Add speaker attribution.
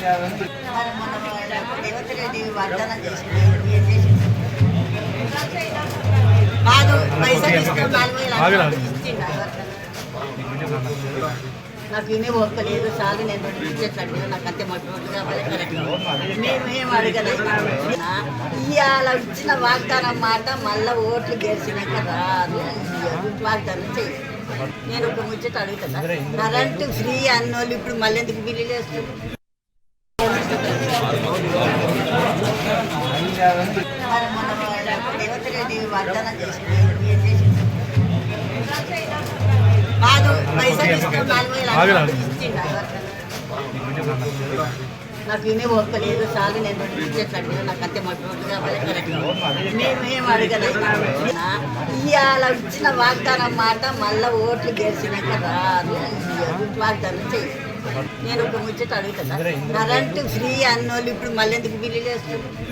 Speaker 1: రేవంత్ వాగ్దానం చేసింది కాదు పైసలు ఇస్తాం 4,000 నాకు ఇనే ఒక్కలేదు చాలు నేను ఇచ్చేటట్టు నాకు అంతే మట్టుగా మేమేం అడగలేదు ఇవాళ ఇచ్చిన వాగ్దానం మాట మళ్ళీ ఓట్లు గెలిచినాక రాదు వాగ్దానం చేయి. నేను ఒక ముచ్చట అడుగుతున్నా, కరెంటు ఫ్రీ అన్నోళ్ళు ఇప్పుడు మళ్ళీ ఎందుకు బిల్లులు వేస్తారు? రేవంత్ వాగ్దానం చేసింది కాదు పైసలు ఇస్తాం 4,000 నాకు ఇనే ఒక్కలేదు చాలు నేను ఇచ్చేటట్టు నాకు అంతే మట్టుగా మేమేం అడగలేదు ఇవాళ ఇచ్చిన వాగ్దానం మాట మళ్ళీ ఓట్లు గెలిచినాక రాదు వాగ్దానం చేయి. నేను ఒక ముచ్చట అడుగుతున్నా, కరెంటు ఫ్రీ అన్నోళ్ళు ఇప్పుడు మళ్ళీ ఎందుకు బిల్లులు వేస్తారు?